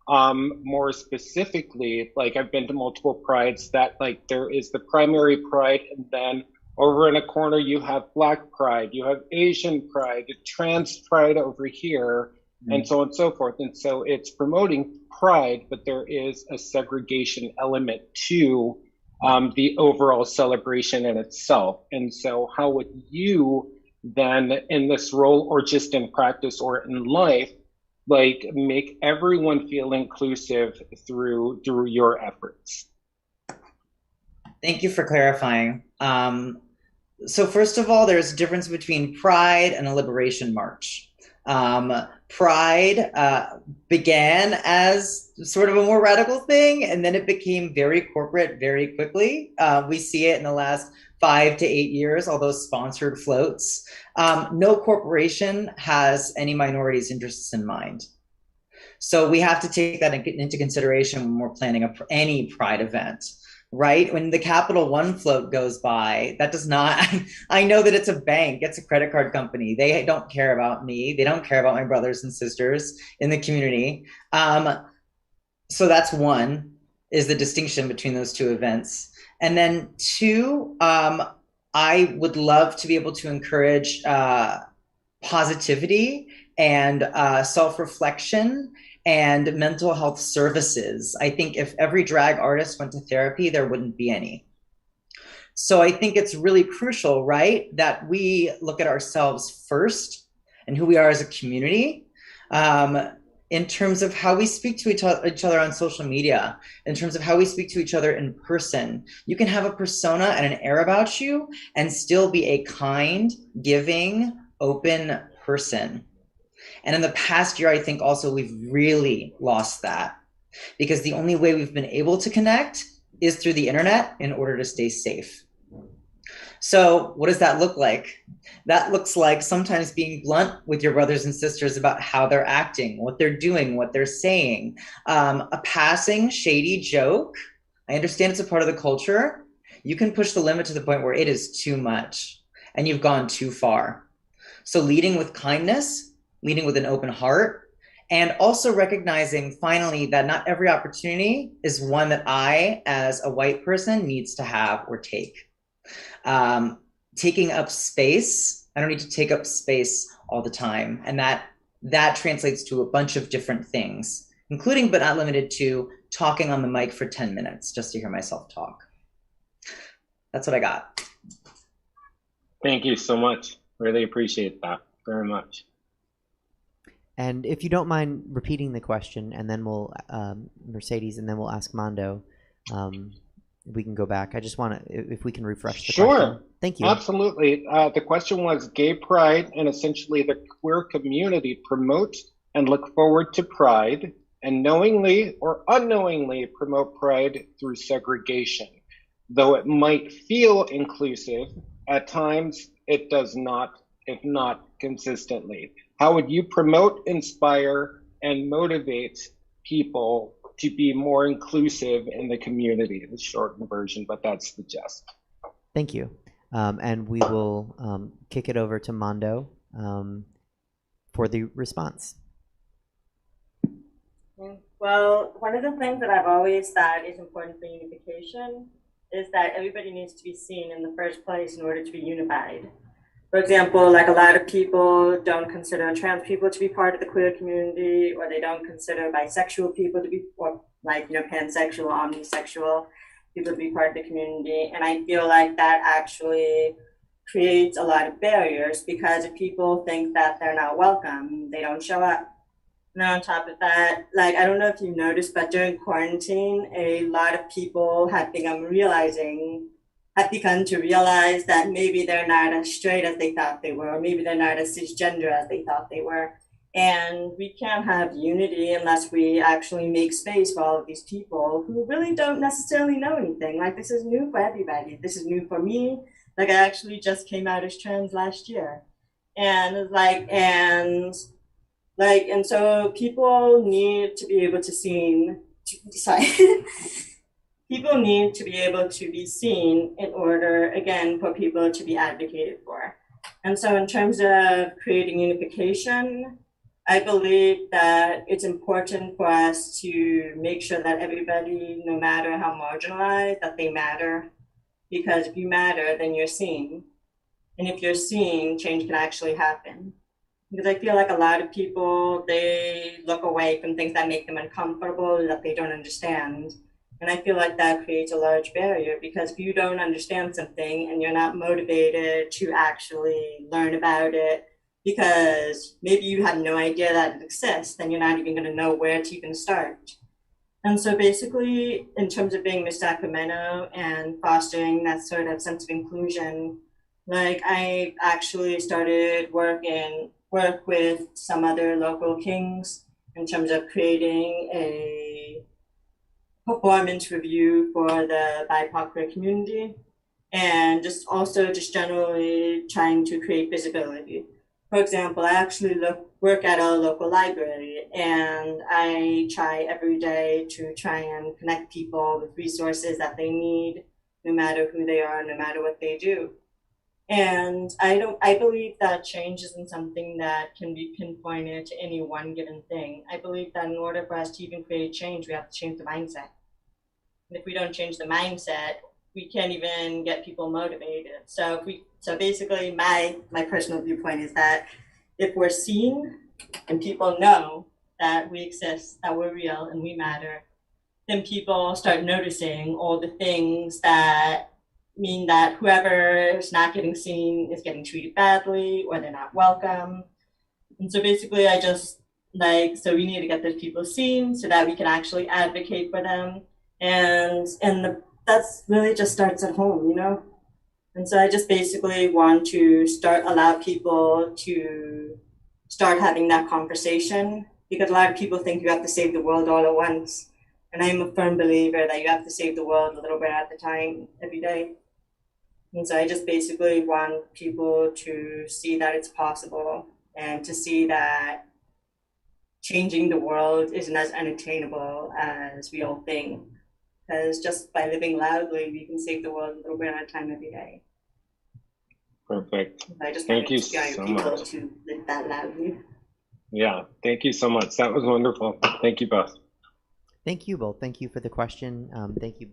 More specifically, like I've been to multiple prides that like there is the primary pride, and then over in a corner you have Black pride, you have Asian pride, trans pride over here, and so on and so forth. And so it's promoting pride, but there is a segregation element to the overall celebration in itself. And so how would you then in this role, or just in practice or in life, like make everyone feel inclusive through your efforts? Thank you for clarifying. So first of all, there's a difference between pride and a liberation march. Pride began as sort of a more radical thing, and then it became very corporate very quickly. We see it in the last 5 to 8 years, all those sponsored floats. No corporation has any minorities' interests in mind. So we have to take that into consideration when we're planning any pride event. Right? When the Capital One float goes by, that does not, I know that it's a bank, it's a credit card company. They don't care about me. They don't care about my brothers and sisters in the community. So that's one, is the distinction between those two events. And then two, I would love to be able to encourage positivity and self-reflection and mental health services. I think if every drag artist went to therapy, there wouldn't be any. So I think it's really crucial, right, that we look at ourselves first and who we are as a community. in terms of how we speak to each other on social media, in terms of how we speak to each other in person. You can have a persona and an air about you and still be a kind, giving, open person. And in the past year, I think also we've really lost that, because the only way we've been able to connect is through the internet in order to stay safe. So what does that look like? That looks like sometimes being blunt with your brothers and sisters about how they're acting, what they're doing, what they're saying. A passing shady joke, I understand it's a part of the culture. You can push the limit to the point where it is too much and you've gone too far. So leading with kindness, leading with an open heart, and also recognizing finally that not every opportunity is one that I, as a white person, needs to have or take. Taking up space, I don't need to take up space all the time. And that translates to a bunch of different things, including but not limited to talking on the mic for 10 minutes just to hear myself talk. That's what I got. Thank you so much. Really appreciate that very much. And if you don't mind repeating the question, and then we'll, Mercedes, and then we'll ask Mondo, we can go back. I just want to, if we can refresh the question. Thank you. Absolutely. The question was, gay pride and essentially the queer community promote and look forward to pride and knowingly or unknowingly promote pride through segregation. Though it might feel inclusive, at times it does not, if not consistently. How would you promote, inspire, and motivate people to be more inclusive in the community? The shortened version, but that's the gist. Thank you. And we will kick it over to Mondo for the response. Well, one of the things that I've always thought is important for unification is that everybody needs to be seen in the first place in order to be unified. For example, like a lot of people don't consider trans people to be part of the queer community, or they don't consider bisexual people to be, or like, pansexual, omnisexual people to be part of the community. And I feel like that actually creates a lot of barriers, because if people think that they're not welcome, they don't show up. And on top of that, like, I don't know if you noticed, but during quarantine, a lot of people have begun to realize that maybe they're not as straight as they thought they were, or maybe they're not as cisgender as they thought they were. And we can't have unity unless we actually make space for all of these people who really don't necessarily know anything. Like, this is new for everybody. This is new for me. Like, I actually just came out as trans last year. And so people need to be able to people need to be able to be seen in order, again, for people to be advocated for. And so in terms of creating unification, I believe that it's important for us to make sure that everybody, no matter how marginalized, that they matter. Because if you matter, then you're seen. And if you're seen, change can actually happen. Because I feel like a lot of people, they look away from things that make them uncomfortable, that they don't understand. And I feel like that creates a large barrier, because if you don't understand something and you're not motivated to actually learn about it, because maybe you have no idea that it exists, then you're not even going to know where to even start. And so basically, in terms of being Miss Sacramento and fostering that sort of sense of inclusion, like, I actually started work with some other local kings in terms of creating a performance review for the BIPOC queer community, and just generally trying to create visibility. For example, I actually work at a local library, and I try every day to try and connect people with resources that they need, no matter who they are, no matter what they do. And I believe that change isn't something that can be pinpointed to any one given thing. I believe that in order for us to even create change, we have to change the mindset. And if we don't change the mindset, we can't even get people motivated. So basically my personal viewpoint is that if we're seen and people know that we exist, that we're real and we matter, then people start noticing all the things that mean that whoever is not getting seen is getting treated badly, or they're not welcome. And so basically I just Like, so we need to get those people seen so that we can actually advocate for them. That's really just starts at home, you know? And so I just basically want to allow people to start having that conversation, because a lot of people think you have to save the world all at once. And I'm a firm believer that you have to save the world a little bit at a time, every day. And so I just basically want people to see that it's possible, and to see that changing the world isn't as unattainable as we all think. Because just by living loudly, we can save the world a little bit at a time every day. Perfect. I just Thank you inspire so people much. to live that loudly. Yeah, thank you so much. That was wonderful. Thank you both. Thank you both. Thank you for the question. Thank you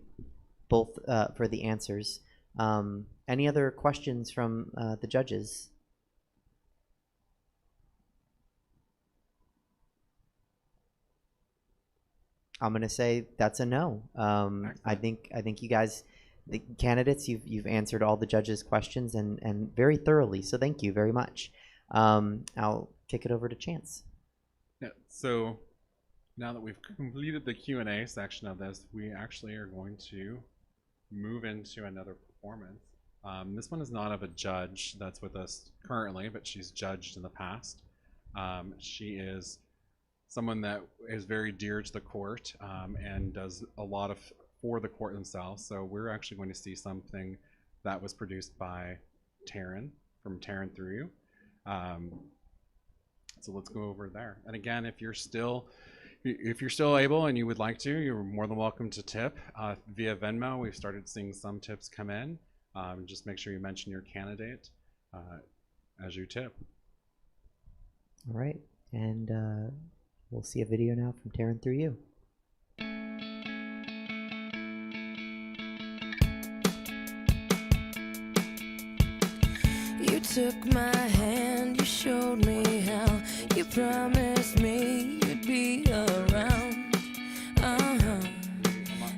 both for the answers. Any other questions from the judges? I'm gonna say that's a no. I think you guys, the candidates, you've answered all the judges' questions and very thoroughly. So thank you very much. I'll kick it over to Chance. Yeah, so now that we've completed the Q&A section of this, we actually are going to move into another performance. This one is not of a judge that's with us currently, but she's judged in the past. She is someone that is very dear to the court and does a lot for the court themselves. So we're actually going to see something that was produced by Taryn, from Taryn Through You. So let's go over there. And again, if you're still able and you would like to, you're more than welcome to tip via Venmo. We've started seeing some tips come in. Just make sure you mention your candidate as you tip. All right, and we'll see a video now from Taryn Through You. You took my hand, you showed me how, you promised me you'd be around.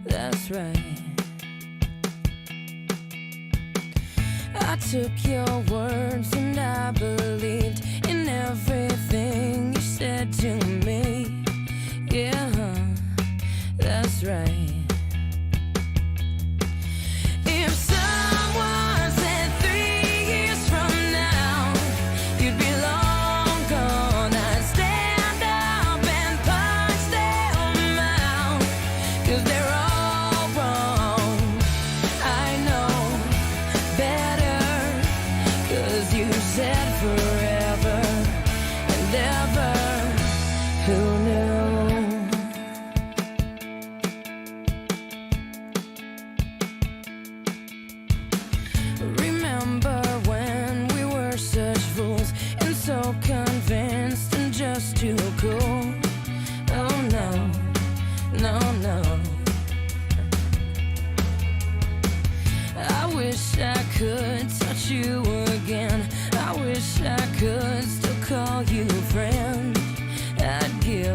That's right. I took your words and I believed in everything you said to me. Yeah, that's right. If someone said 3 years from now you'd be long gone, I'd stand up and punch them out, 'cause they're all wrong. I know better, 'cause you said forever and ever. Who knew? Remember when we were such fools and so convinced and just too cool? Oh no, no, no. I wish I could touch you again. I wish I could still call you friend. I'd give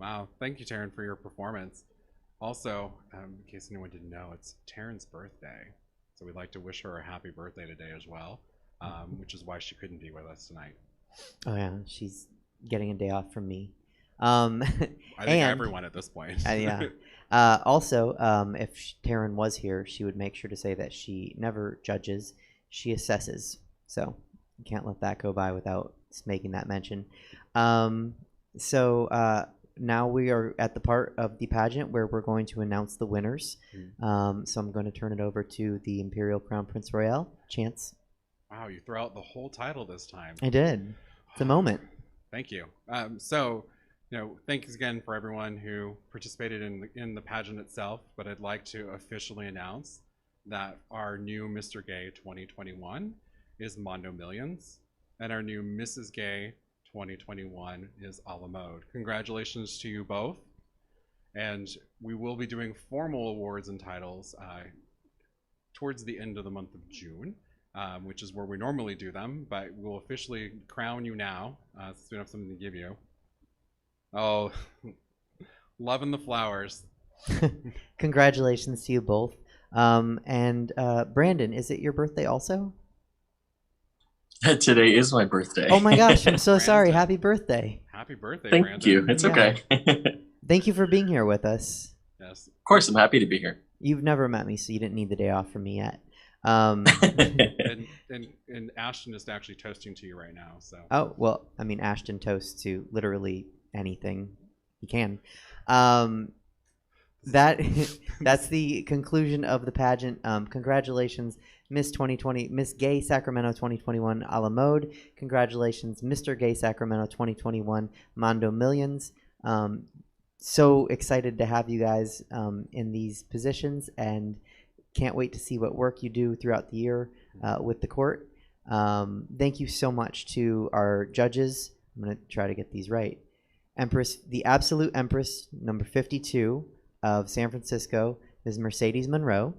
Wow. Thank you, Taryn, for your performance. Also, in case anyone didn't know, it's Taryn's birthday. So we'd like to wish her a happy birthday today as well, which is why she couldn't be with us tonight. Oh yeah, she's getting a day off from me. I think everyone at this point. Yeah. Also, if Taryn was here, she would make sure to say that she never judges, she assesses. So you can't let that go by without making that mention. Now we are at the part of the pageant where we're going to announce the winners. So I'm going to turn it over to the Imperial Crown Prince Royale, Chance. Wow, you threw out the whole title this time. I did. It's a moment. Thank you. Thanks again for everyone who participated in the pageant itself. But I'd like to officially announce that our new Mr. Gay 2021 is Mondo Millions, and our new Mrs. Gay 2021 is a la mode. Congratulations to you both. And we will be doing formal awards and titles towards the end of the month of June, which is where we normally do them, but we'll officially crown you now, since we have something to give you. Oh, loving the flowers. Congratulations to you both. Brandon, is it your birthday also? Today is my birthday. Oh my gosh, I'm so sorry. Happy birthday. Happy birthday, Thank Brandon. you. It's okay. Thank you for being here with us. Yes. Of course, I'm happy to be here. You've never met me, so you didn't need the day off from me yet. And Ashton is actually toasting to you right now. So. Oh, well, I mean, Ashton toasts to literally anything he can. That's the conclusion of the pageant. Congratulations, Miss Gay Sacramento 2021 a la mode. Congratulations, Mr. Gay Sacramento 2021 Mondo Millions. So excited to have you guys in these positions, and can't wait to see what work you do throughout the year with the court. Thank you so much to our judges. I'm going to try to get these right. Empress, the Absolute Empress, number 52 of San Francisco, Ms. Mercedes Monroe.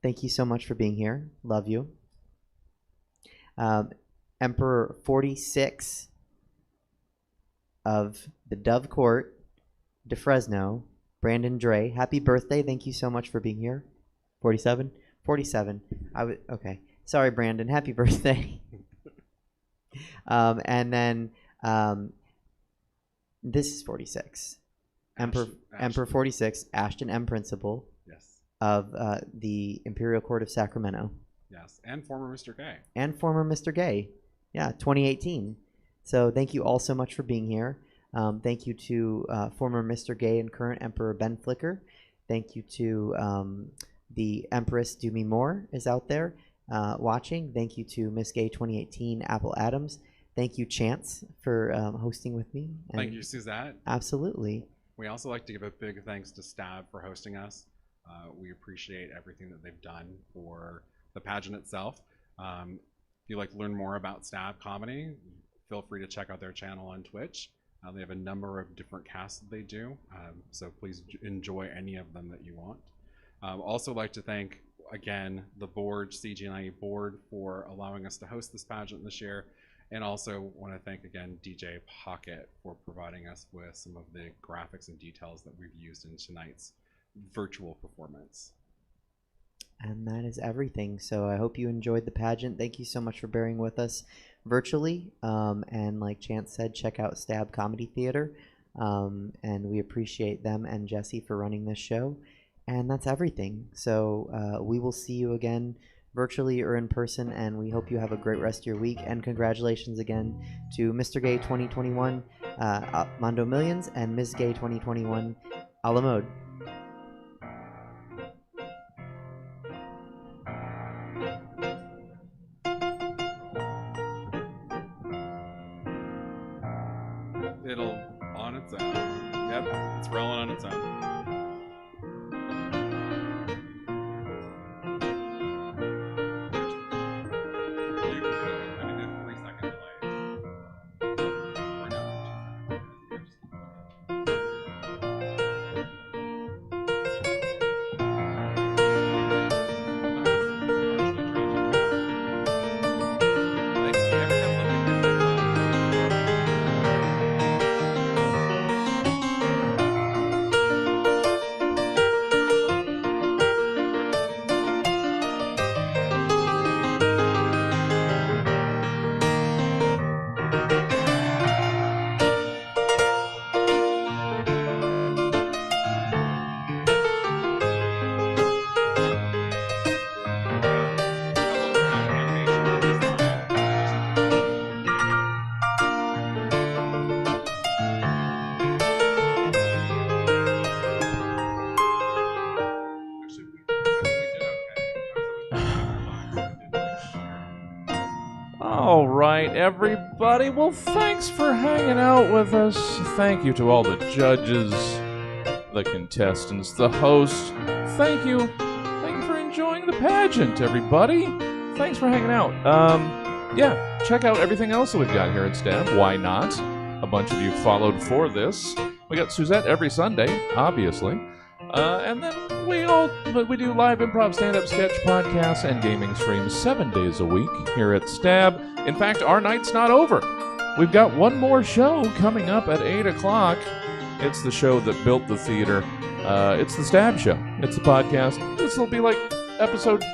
Thank you so much for being here. Love you. Emperor 46 of the Dove Court, De Fresno, Brandon Dre. Happy birthday. Thank you so much for being here. 47? 47. Okay. Sorry, Brandon. Happy birthday. And then this is 46. Emperor 46, Ashton M. Principal. Yes. Of the Imperial Court of Sacramento. Yes, and former Mr. Gay. And former Mr. Gay. Yeah, 2018. So thank you all so much for being here. Thank you to former Mr. Gay and current Emperor Ben Flicker. Thank you to the Empress Dumi Moore is out there watching. Thank you to Miss Gay 2018 Apple Adams. Thank you, Chance, for hosting with me. Thank you, Suzette. Absolutely. We also like to give a big thanks to Stab for hosting us. We appreciate everything that they've done for the pageant itself. If you'd like to learn more about Stab Comedy, feel free to check out their channel on Twitch. They have a number of different casts that they do, so please enjoy any of them that you want. Also like to thank, again, the board, CGNIE board, for allowing us to host this pageant this year. And also want to thank again DJ Pocket for providing us with some of the graphics and details that we've used in tonight's virtual performance. And that is everything. So I hope you enjoyed the pageant. Thank you so much for bearing with us virtually. And like Chance said, check out Stab Comedy Theater. And we appreciate them and Jesse for running this show. And that's everything. So we will see you again virtually or in person, and we hope you have a great rest of your week. And congratulations again to Mr. Gay 2021 Mondo Millions and Ms. Gay 2021 a la mode. It'll on its own. Yep, it's rolling on its own. everybody. Well, thanks for hanging out with us. Thank you to all the judges, the contestants, the host. Thank you. Thank you for enjoying the pageant, everybody. Thanks for hanging out. Yeah, check out everything else that we've got here at Stab. Why not? A bunch of you followed for this. We got Suzette every Sunday, obviously. And then we do live improv, stand-up, sketch, podcasts, and gaming streams 7 days a week here at Stab. In fact, our night's not over. We've got one more show coming up at 8 o'clock. It's the show that built the theater. It's the Stab Show. It's the podcast. This will be like episode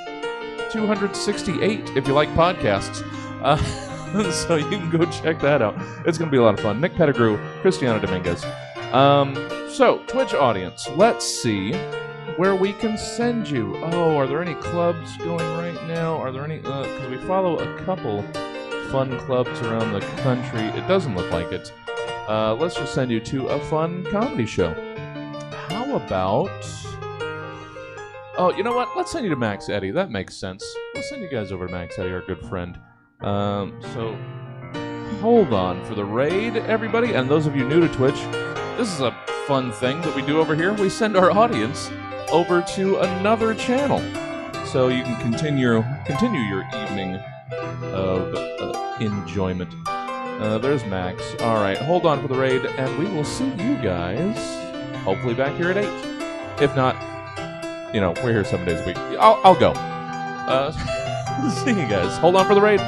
268 if you like podcasts. So you can go check that out. It's going to be a lot of fun. Nick Pettigrew, Cristiano Dominguez. So, Twitch audience, let's see where we can send you. Oh, are there any clubs going right now? Are there any? Because we follow a couple fun clubs around the country. It doesn't look like it. Let's just send you to a fun comedy show. How about... Oh, you know what? Let's send you to Max Eddy. That makes sense. Let's send you guys over to Max Eddy, our good friend. So, hold on for the raid, everybody. And those of you new to Twitch, this is a fun thing that we do over here. We send our audience over to another channel, so you can continue your evening of enjoyment. There's Max. All right, hold on for the raid, and we will see you guys hopefully back here at 8. If not, we're here 7 days a week. I'll go. See you guys. Hold on for the raid.